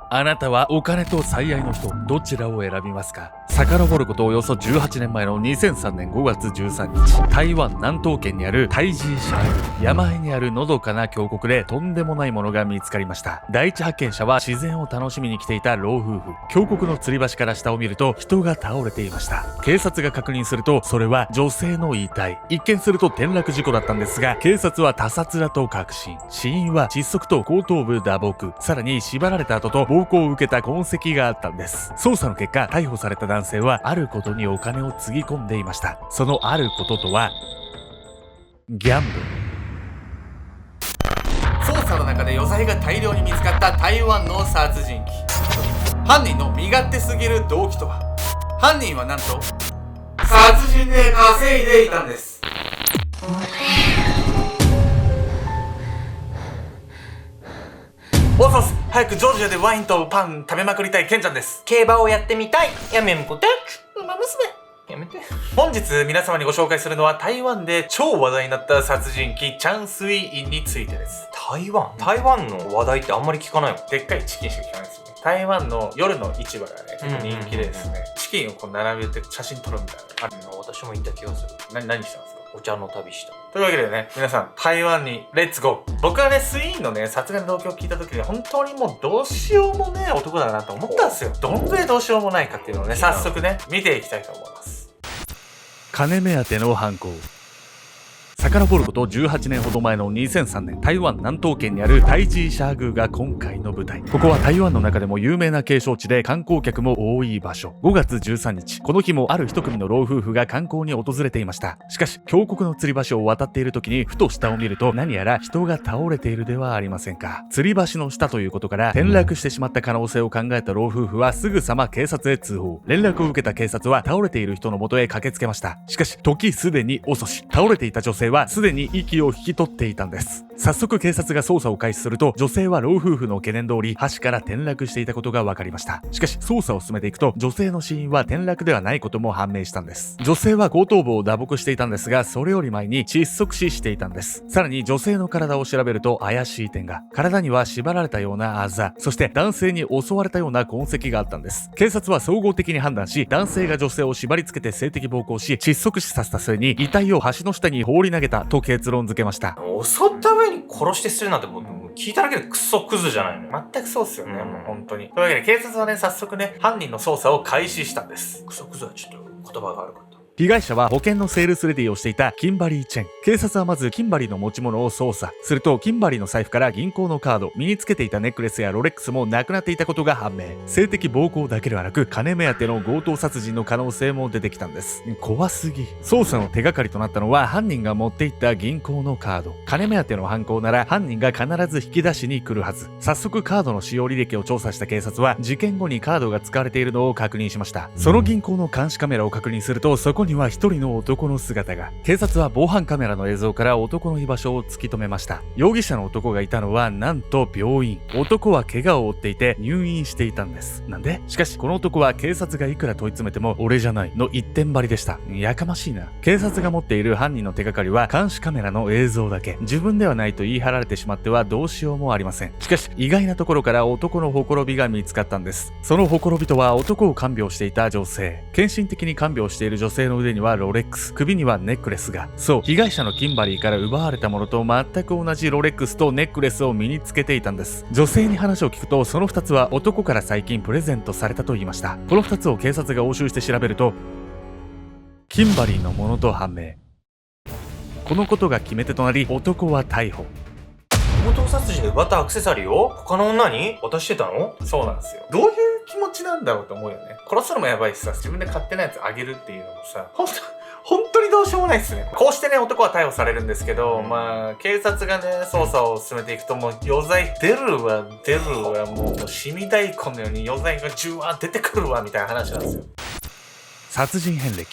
あなたはお金と最愛の人、どちらを選びますか？遡ることおよそ18年前の2003年5月13日、台湾南東県にあるタイジーシャール、山あいにあるのどかな峡谷でとんでもないものが見つかりました。第一発見者は自然を楽しみに来ていた老夫婦。峡谷の吊り橋から下を見ると人が倒れていました。警察が確認すると、それは女性の遺体。一見すると転落事故だったんですが、警察は他殺だと確信。死因は窒息と後頭部打撲、さらに縛られた後と暴行を受けた痕跡があったんです。捜査の結果、逮捕された男性はあることにお金をつぎ込んでいました。そのあることとは、ギャンブル。捜査の中で余罪が大量に見つかった台湾の殺人鬼。犯人の身勝手すぎる動機とは？犯人はなんと殺人で稼いでいたんです。おそす、早くジョージアでワインとパン食べまくりたいケンちゃんです。競馬をやってみたいやめんぽて馬娘やめて。本日皆様にご紹介するのは台湾で超話題になった殺人鬼チャンスイインについてです。台湾の話題ってあんまり聞かないもん。でっかいチキンしか聞かないですよね。台湾の夜の市場がね、結構人気でですね、チキンをこう並べて写真撮るみたいな。私も行った気がする。何したんですか？お茶の旅した。というわけでね、皆さん、台湾にレッツゴー。僕はね、スイーンのね、殺害の動機を聞いた時に、本当にもうどうしようもねえ男だなと思ったんですよ。どんぐらいどうしようもないかっていうのをね、早速ね、見ていきたいと思います。金目当ての犯行。遡ること18年ほど前の2003年、台湾南東県にあるタイジーシャー宮が今回の舞台。ここは台湾の中でも有名な景勝地で観光客も多い場所。5月13日、この日もある一組の老夫婦が観光に訪れていました。しかし、峡谷の吊り橋を渡っている時にふと下を見ると何やら人が倒れているではありませんか。吊り橋の下ということから転落してしまった可能性を考えた老夫婦はすぐさま警察へ通報。連絡を受けた警察は倒れている人の元へ駆けつけました。しかし、時すでに遅し、倒れていた女性はすでに息を引き取っていたんです。早速警察が捜査を開始すると、女性は老夫婦の懸念通り橋から転落していたことが分かりました。しかし捜査を進めていくと、女性の死因は転落ではないことも判明したんです。女性は後頭部を打撲していたんですが、それより前に窒息死していたんです。さらに女性の体を調べると怪しい点が。体には縛られたようなあざ、そして男性に襲われたような痕跡があったんです。警察は総合的に判断し、男性が女性を縛り付けて性的暴行し、窒息死させた末に遺体を橋の下に放り投げたと結論付けました。襲った上に殺して捨てるなんてもう聞いただけでクソクズじゃないの。全くそうっすよね、もう本当に。というわけで警察はね、早速ね、犯人の捜査を開始したんです。クソクズはちょっと言葉が悪かった。被害者は保険のセールスレディをしていたキンバリー・チェン。警察はまずキンバリーの持ち物を捜査。するとキンバリーの財布から銀行のカード、身につけていたネックレスやロレックスもなくなっていたことが判明。性的暴行だけではなく、金目当ての強盗殺人の可能性も出てきたんです。怖すぎ。捜査の手がかりとなったのは犯人が持っていった銀行のカード。金目当ての犯行なら犯人が必ず引き出しに来るはず。早速カードの使用履歴を調査した警察は、事件後にカードが使われているのを確認しました。その銀行の監視カメラを確認すると、そこには一人の男の姿が。警察は防犯カメラの映像から男の居場所を突き止めました。容疑者の男がいたのはなんと病院。男は怪我を負っていて入院していたんです。なんで？しかしこの男は警察がいくら問い詰めても俺じゃないの一点張りでした。やかましいな。警察が持っている犯人の手がかりは監視カメラの映像だけ。自分ではないと言い張られてしまってはどうしようもありません。しかし意外なところから男のほころびが見つかったんです。そのほころびとは男を看病していた女性。献身的に看病している女性の腕にはロレックス、首にはネックレスが。そう、被害者のキンバリーから奪われたものと全く同じロレックスとネックレスを身につけていたんです。女性に話を聞くと、その2つは男から最近プレゼントされたと言いました。この2つを警察が押収して調べると、キンバリーのものと判明。このことが決め手となり、男は逮捕。強盗殺人で奪ったアクセサリーを他の女に渡してたの？そうなんですよ。どういう気持ちなんだろうと思うよね。殺すのもやばいしさ、自分で勝手なやつあげるっていうのもさ、本当にどうしようもないっすね。こうしてね、男は逮捕されるんですけど、まあ、警察がね、捜査を進めていくと、もう余罪出るわ、もう、シミ大根のように余罪がジュワー出てくるわ、みたいな話なんですよ。殺人遍歴。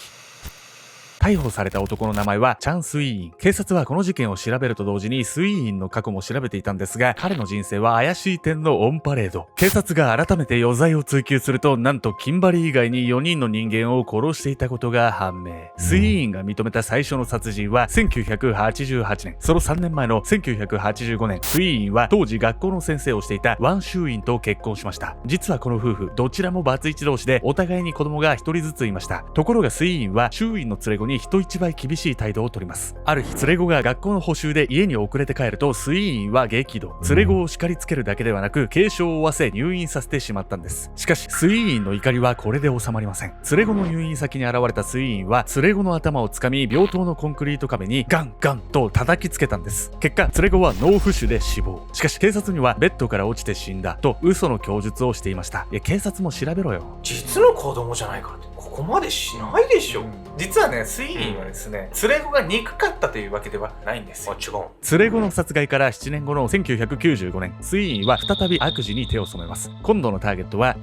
逮捕された男の名前はチャン・スイーイン。警察はこの事件を調べると同時にスイーインの過去も調べていたんですが、彼の人生は怪しい点のオンパレード。警察が改めて余罪を追及すると、なんとキンバリー以外に4人の人間を殺していたことが判明。スイーインが認めた最初の殺人は1988年。その3年前の1985年、スイーインは当時学校の先生をしていたワン・シューインと結婚しました。実はこの夫婦、どちらもバツイチ同士でお互いに子供が1人ずついました。ところがスイーインはシューインの連れ子に人一倍厳しい態度をとります。ある日、連れ子が学校の補習で家に遅れて帰ると、スイーインは激怒。連れ子を叱りつけるだけではなく、軽傷を負わせ入院させてしまったんです。しかし、スイーインの怒りはこれで収まりません。連れ子の入院先に現れたスイーインは、連れ子の頭をつかみ、病棟のコンクリート壁にガンガンと叩きつけたんです。結果、連れ子は脳浮腫で死亡。しかし、警察にはベッドから落ちて死んだと嘘の供述をしていました。警察も調べろよ。実の子供じゃないかって、ここまでしないでしょ。実はね、スイーインはですね、連れ子が憎かったというわけではないんですよ。違う。連れ子の殺害から7年後の1995年、スイーインは再び悪事に手を染めます。今度のターゲットは、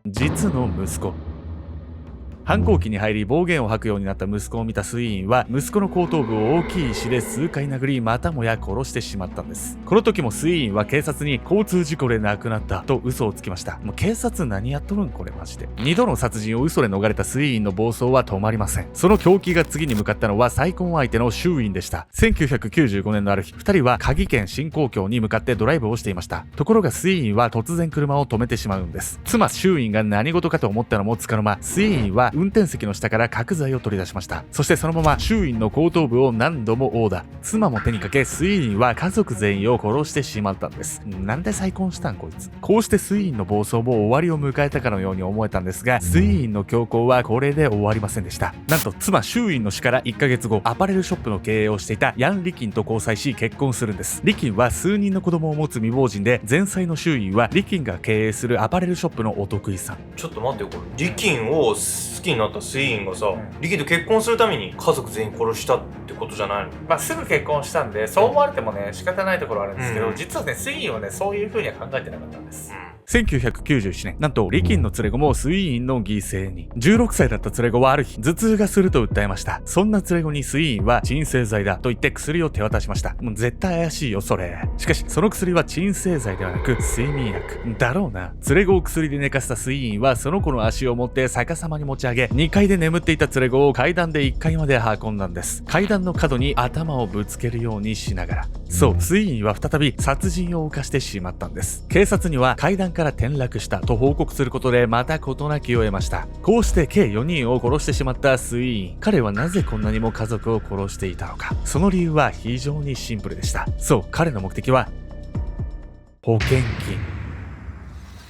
実の息子。反抗期に入り暴言を吐くようになった息子を見たスイーインは息子の後頭部を大きい石で数回殴り、またもや殺してしまったんです。この時もスイーインは警察に交通事故で亡くなったと嘘をつきました。もう警察何やっとるんこれマジで。2度の殺人を嘘で逃れたスイーインの暴走は止まりません。その凶器が次に向かったのは再婚相手のシューインでした。1995年のある日、2人は鍵県新港橋に向かってドライブをしていました。ところがスイーインは突然車を止めてしまうんです。妻シューインが何事かと思ったのもつかの間、スイーインは運転席の下から角材を取り出しました。そしてそのままシューインの後頭部を何度も殴打。妻も手にかけ、スイーインは家族全員を殺してしまったんです。なんで再婚したんこいつ。こうしてスイーインの暴走も終わりを迎えたかのように思えたんですが、スイーインの強行はこれで終わりませんでした。なんと妻シューインの死から1ヶ月後、アパレルショップの経営をしていたヤン・リキンと交際し結婚するんです。リキンは数人の子供を持つ未亡人で、前妻のシューインはリキンが経営するアパレルショップのお得意さん。ちょっと待ってよ、これリキンを好きになったスイーインがさ、リキンと結婚するために家族全員殺したってことじゃないの？まあすぐ結婚したんで、そう思われてもね仕方ないところあるんですけど、実はねスイーインはねそういう風には考えてなかったんです。1997年、なんとリキンの連れ子もスイーインの犠牲に。16歳だった連れ子はある日、頭痛がすると訴えました。そんな連れ子にスイーインは鎮静剤だと言って薬を手渡しました。もう絶対怪しいよそれ。しかしその薬は鎮静剤ではなく睡眠薬だろうな。連れ子を薬で寝かせたスイーインはその子の足を持って逆さまに持ち上げ、2階で眠っていた連れ子を階段で1階まで運んだんです。階段の角に頭をぶつけるようにしながら。そう、スイーインは再び殺人を犯してしまったんです。警察には階段から転落したと報告することでまた事なきを得ました。こうして計4人を殺してしまったスイーイン。彼はなぜこんなにも家族を殺していたのか。その理由は非常にシンプルでした。そう、彼の目的は保険金。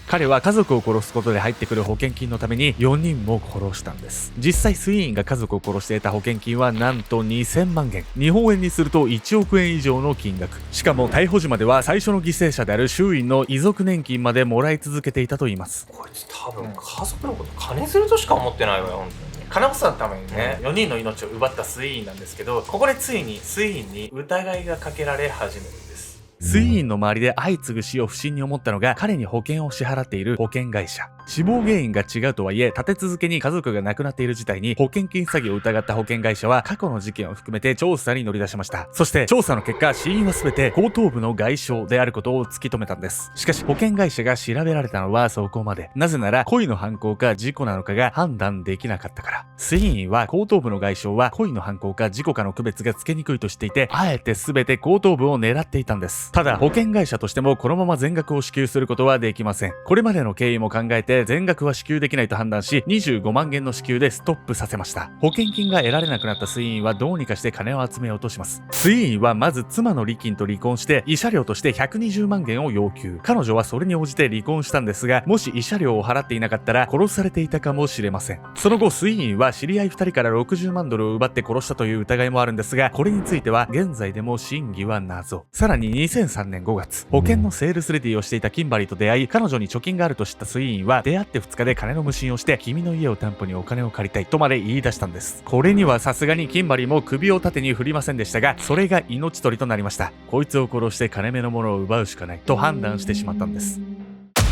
彼は家族を殺すことで入ってくる保険金のために4人も殺したんです。実際スイーインが家族を殺していた保険金はなんと2000万元。日本円にすると1億円以上の金額。しかも逮捕時までは最初の犠牲者であるシューインの遺族年金までもらい続けていたといいます。こいつ多分家族のこと金づるとしか思ってないわよ、本当に。金本さんのためにね、4人の命を奪ったスイーインなんですけど、ここでついにスイーインに疑いがかけられ始めるんです。スイーインの周りで相次ぐ死を不審に思ったのが彼に保険を支払っている保険会社。死亡原因が違うとはいえ、立て続けに家族が亡くなっている事態に保険金詐欺を疑った保険会社は過去の事件を含めて調査に乗り出しました。そして調査の結果、死因は全て後頭部の外傷であることを突き止めたんです。しかし保険会社が調べられたのはそこまで。なぜなら故意の犯行か事故なのかが判断できなかったから。スイーンは後頭部の外傷は故意の犯行か事故かの区別がつけにくいとしていて、あえて全て後頭部を狙っていたんです。ただ保険会社としてもこのまま全額を支給することはできません。これまでの経緯も考えて全額は支給できないと判断し、25万元の支給でストップさせました。保険金が得られなくなったスイーンはどうにかして金を集めようとします。スイーンはまず妻のリキンと離婚して慰謝料として120万元を要求。彼女はそれに応じて離婚したんですが、もし慰謝料を払っていなかったら殺されていたかもしれません。その後スイーンは知り合い2人から60万ドルを奪って殺したという疑いもあるんですが、これについては現在でも真偽は謎。さらに2003年5月、保険のセールスレディをしていたキンバリーと出会い、彼女に貯金があると知ったスイーンは出会って2日で金の無心をして、君の家を担保にお金を借りたいとまで言い出したんです。これにはさすがにキンバリーも首を縦に振りませんでしたが、それが命取りとなりました。こいつを殺して金目のものを奪うしかないと判断してしまったんです。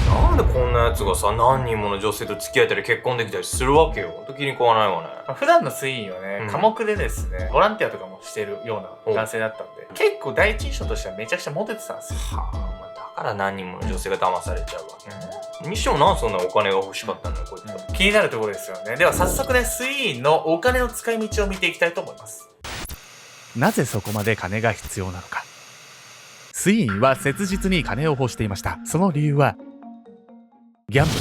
なんでこんなやつがさ、何人もの女性と付き合えたり結婚できたりするわけよ。ほんと気に食わないわね。普段の推移はね、うん寡黙でですね、ボランティアとかもしてるような男性だったんで、結構第一印象としてはめちゃくちゃモテてたんですよ。はあ、まあ、だから何人もの女性が騙されちゃうわけね。にしてもなんでそんなお金が欲しかったんだよ、こいつは。気になるところですよね。では早速ね、スイーンのお金の使い道を見ていきたいと思います。なぜそこまで金が必要なのか。スイーンは切実に金を欲していました。その理由はギャンブ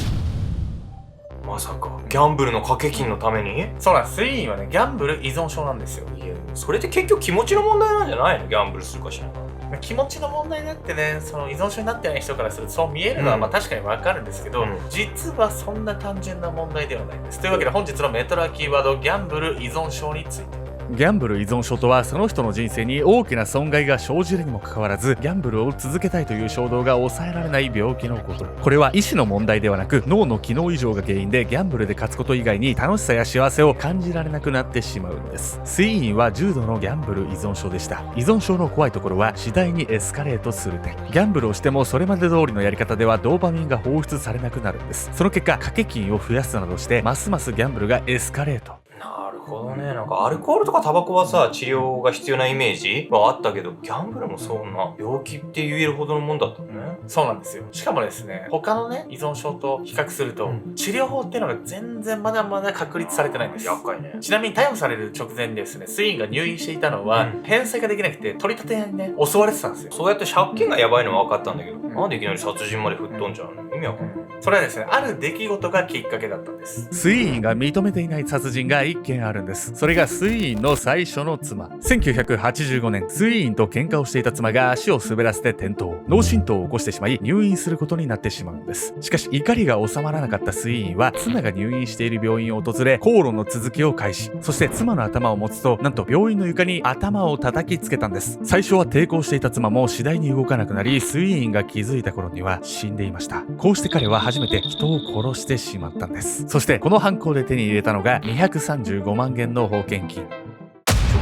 ル。まさか、ギャンブルの掛け金のために？そうなんです。スイーンはね、ギャンブル依存症なんですよ。いや、それって結局気持ちの問題なんじゃないの？ギャンブルするかしら。気持ちの問題になってね、その依存症になってない人からするとそう見えるのはまあ確かにわかるんですけど、実はそんな単純な問題ではないんです。というわけで本日のメトラキーワード、ギャンブル依存症について。ギャンブル依存症とは、その人の人生に大きな損害が生じるにもかかわらずギャンブルを続けたいという衝動が抑えられない病気のこと。これは意思の問題ではなく、脳の機能異常が原因でギャンブルで勝つこと以外に楽しさや幸せを感じられなくなってしまうんです。スイーンは重度のギャンブル依存症でした。依存症の怖いところは次第にエスカレートする点。ギャンブルをしてもそれまで通りのやり方ではドーパミンが放出されなくなるんです。その結果、掛け金を増やすなどしてますますギャンブルがエスカレート。なるほどね。なんかアルコールとかタバコはさ、治療が必要なイメージはあったけど、ギャンブルもそんな病気って言えるほどのもんだったのね。そうなんですよ。しかもですね、他のね、依存症と比較すると、治療法っていうのが全然まだまだ確立されてないんです。厄介ね。ちなみに逮捕される直前にですね、スイーンが入院していたのは、返済ができなくて取り立て屋にね、襲われてたんですよ。そうやって借金がやばいのは分かったんだけど、なんでいきなり殺人まで吹っ飛んじゃうの？意味わかんない。それはですね、ある出来事がきっかけだったんです。スイーンが認めていない殺人が1件あるんです。それがスイーンの最初の妻。1985年、スイーンと喧嘩をしていた妻が足を滑らせて転倒、脳震盪を起こしてしまい入院することになってしまうんです。しかし怒りが収まらなかったスイーンは妻が入院している病院を訪れ、口論の続きを開始。そして妻の頭を持つと、なんと病院の床に頭を叩きつけたんです。最初は抵抗していた妻も次第に動かなくなり、スイーンが気づいた頃には死んでいました。こうして彼は初めて人を殺してしまったんです。そしてこの犯行で手に入れたのが235万元の保険金。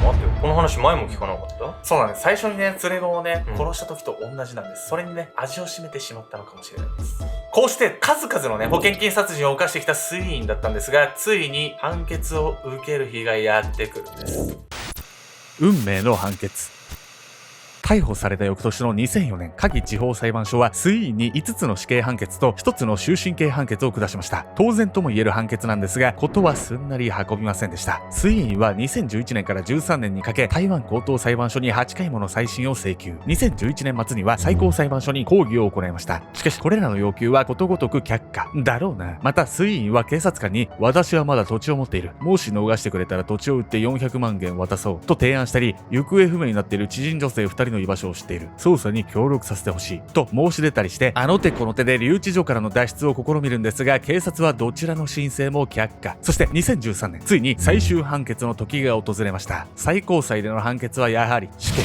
待ってよ、この話前も聞かなかった？そうなんです。最初にね、連れ子をね、うん殺した時と同じなんです。それにね、味を占めてしまったのかもしれないです。こうして数々のね、保険金殺人を犯してきたスイーンだったんですが、ついに判決を受ける日がやってくるんです。運命の判決。逮捕された翌年の2004年、嘉義地方裁判所はスイーンに5つの死刑判決と1つの終身刑判決を下しました。当然とも言える判決なんですが、ことはすんなり運びませんでした。スイーンは2011年から13年にかけ、台湾高等裁判所に8回もの再審を請求。2011年末には最高裁判所に抗議を行いました。しかしこれらの要求はことごとく却下。だろうな。またスイーンは警察官に、私はまだ土地を持っている。もし逃してくれたら土地を売って400万元渡そうと提案したり、行方不明になっている知人女性2人の居場所を知っている。捜査に協力させてほしい。と申し出たりして、あの手この手で留置所からの脱出を試みるんですが、警察はどちらの申請も却下。そして2013年、ついに最終判決の時が訪れました。最高裁での判決はやはり死刑。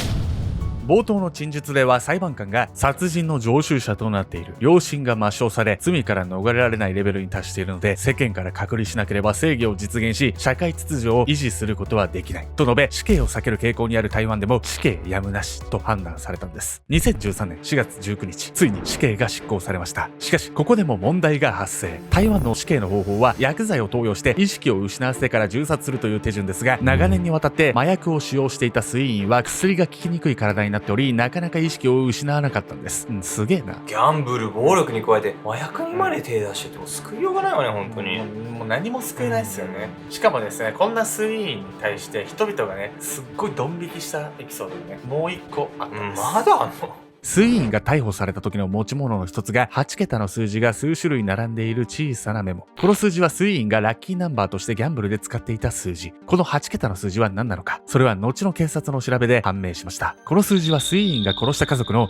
冒頭の陳述では裁判官が殺人の常習者となっている。良心が抹消され、罪から逃れられないレベルに達しているので、世間から隔離しなければ正義を実現し、社会秩序を維持することはできない。と述べ、死刑を避ける傾向にある台湾でも死刑やむなしと判断されたんです。2013年4月19日、ついに死刑が執行されました。しかし、ここでも問題が発生。台湾の死刑の方法は、薬剤を投与して意識を失わせてから銃殺するという手順ですが、長年にわたって麻薬を使用していたスイーンは薬が効きにくい体になっており、なかなか意識を失わなかったんです。すげえな。ギャンブル、暴力に加えて麻薬にまで手出してても救いようがないわね、本当に。もう何も救えないですよね。しかもですね、こんなスイーンに対して人々がね、すっごいドン引きしたエピソードがね、もう一個あったんです。まだあんの？スイーンが逮捕された時の持ち物の一つが8桁の数字が数種類並んでいる小さなメモ。この数字はスイーンがラッキーナンバーとしてギャンブルで使っていた数字。この8桁の数字は何なのか。それは後の警察の調べで判明しました。この数字はスイーンが殺した家族の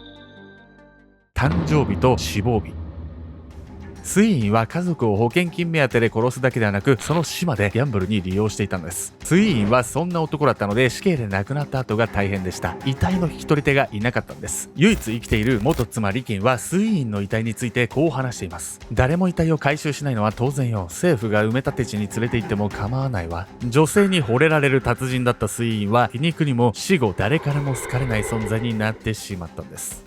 誕生日と死亡日。スイーンは家族を保険金目当てで殺すだけではなく、その死までギャンブルに利用していたんです。スイーンはそんな男だったので、死刑で亡くなった後が大変でした。遺体の引き取り手がいなかったんです。唯一生きている元妻リキンはスイーンの遺体についてこう話しています。誰も遺体を回収しないのは当然よ。政府が埋め立て地に連れて行っても構わないわ。女性に惚れられる達人だったスイーンは皮肉にも死後誰からも好かれない存在になってしまったんです。